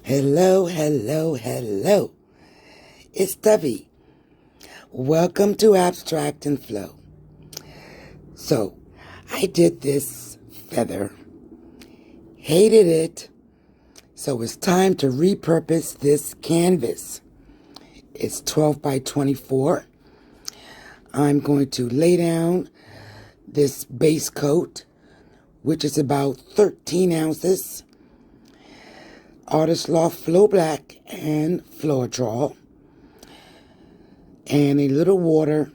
Hello, hello, hello. It's Stubby. Welcome to Abstract and Flow. So, I did this feather, hated it, so it's time to repurpose this canvas. It's 12 by 24. I'm going to lay down this base coat, which is about 13 ounces, Artist Loft Flow Black and floetrol, and a little water.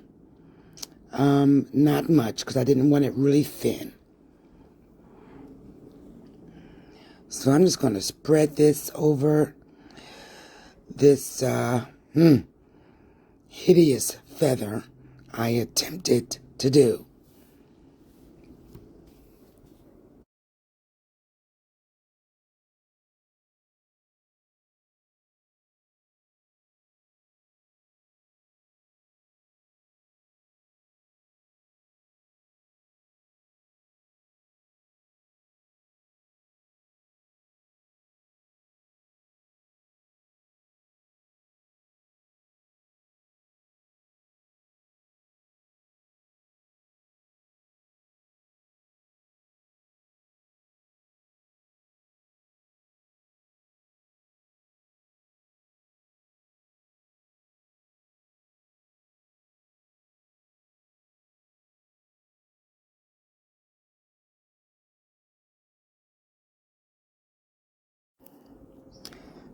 Not much, because I didn't want it really thin. So I'm just going to spread this over this hideous feather I attempted to do.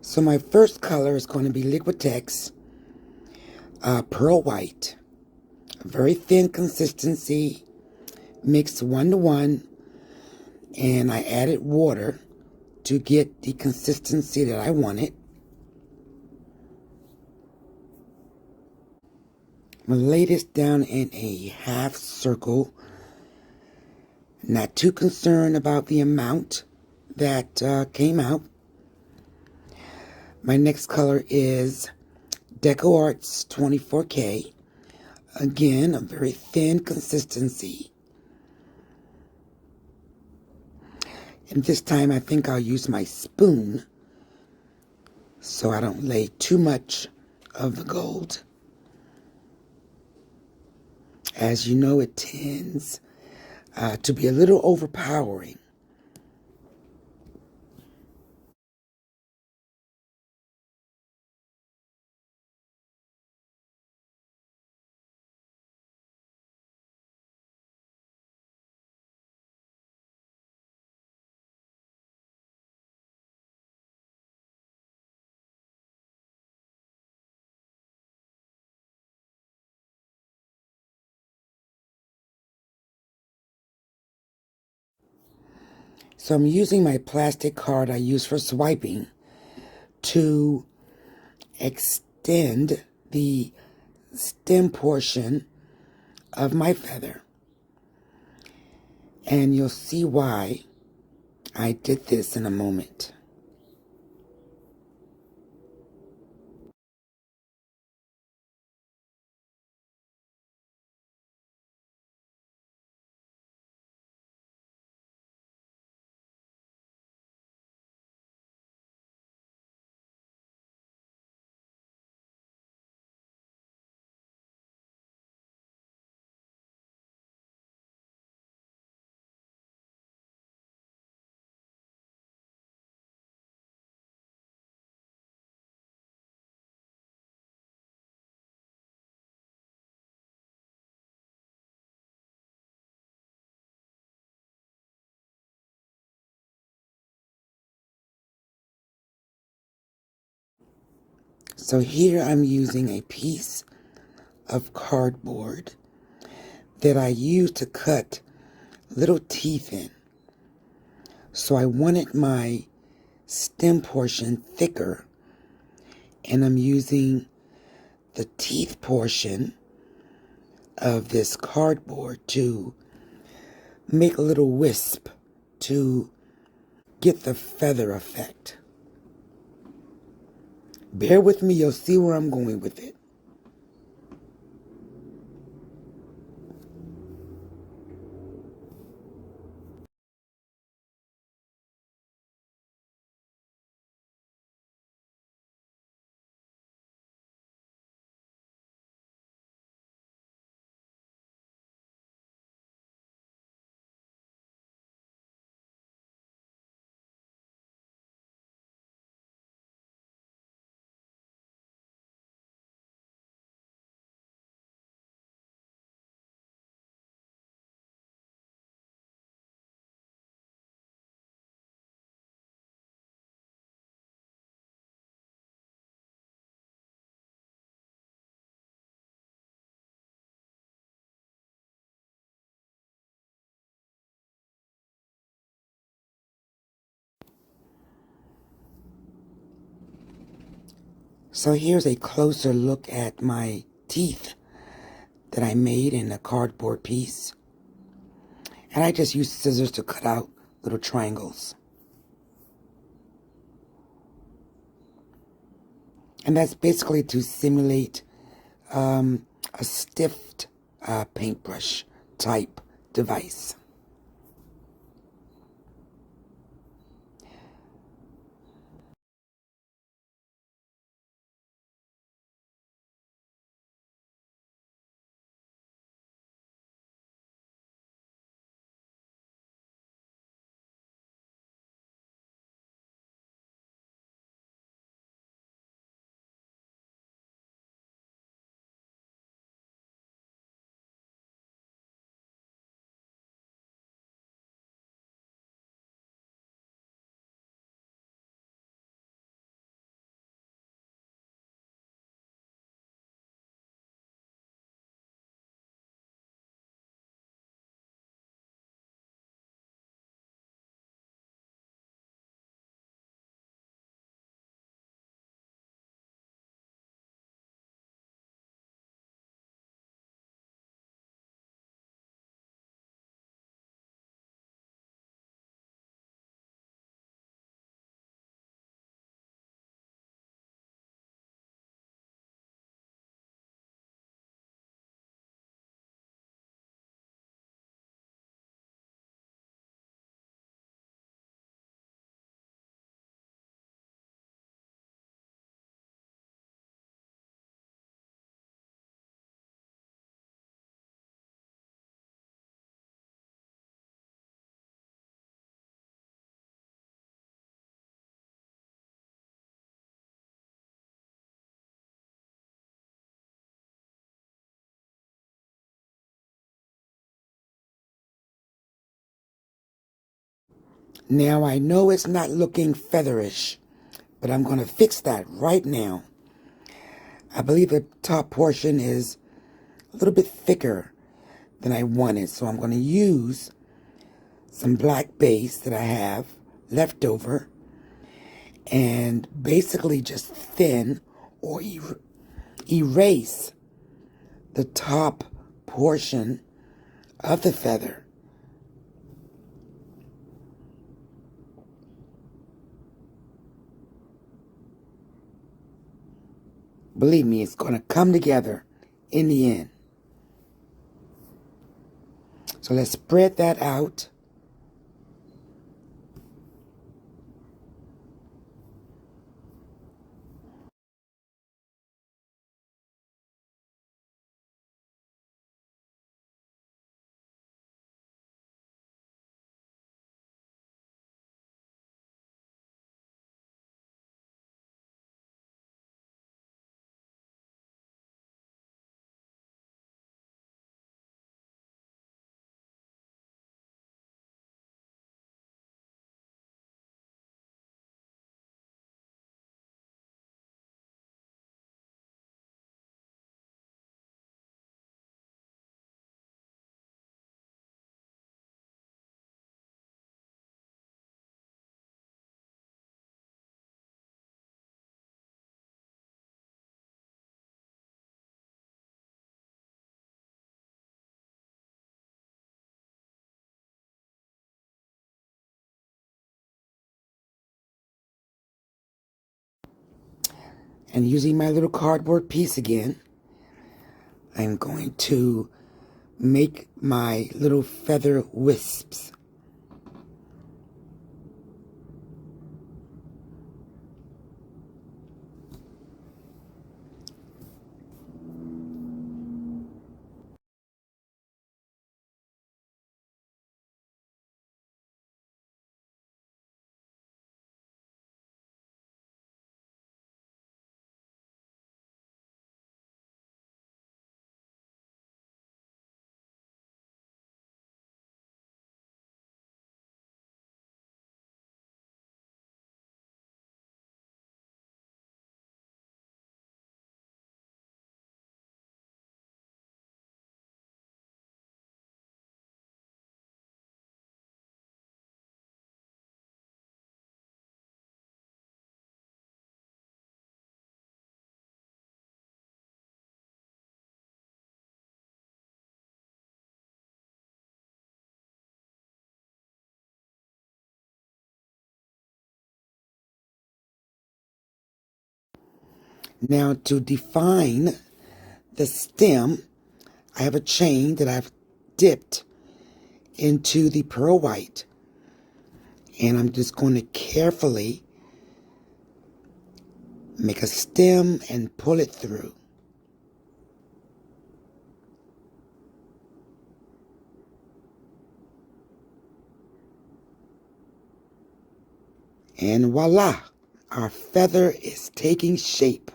So my first color is going to be Liquitex Pearl White. A very thin consistency, mixed 1-to-1, and I added water to get the consistency that I wanted. I'm going to lay this down in a half circle. Not too concerned about the amount that came out. My next color is DecoArt's 24K. Again, a very thin consistency. And this time I think I'll use my spoon so I don't lay too much of the gold. As you know, it tends to be a little overpowering. So I'm using my plastic card I use for swiping to extend the stem portion of my feather. And you'll see why I did this in a moment. So here I'm using a piece of cardboard that I used to cut little teeth in. So I wanted my stem portion thicker, and I'm using the teeth portion of this cardboard to make a little wisp to get the feather effect. Bear with me, you'll see where I'm going with it. So here's a closer look at my teeth that I made in a cardboard piece. And I just used scissors to cut out little triangles. And that's basically to simulate a stiffed paintbrush type device. Now I know it's not looking featherish, but I'm going to fix that right now. I believe the top portion is a little bit thicker than I wanted, so I'm going to use some black base that I have left over and basically just thin or erase the top portion of the feather. Believe me, it's going to come together in the end. So let's spread that out. And using my little cardboard piece again, I'm going to make my little feather wisps. Now to define the stem, I have a chain that I've dipped into the pearl white. And I'm just going to carefully make a stem and pull it through. And voila, our feather is taking shape.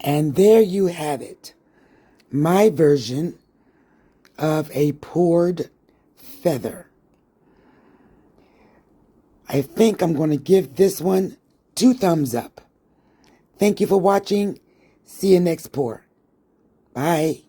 And there you have it, my version of a poured feather. I think I'm going to give this one 2 thumbs up. Thank you for watching. See you next pour. Bye.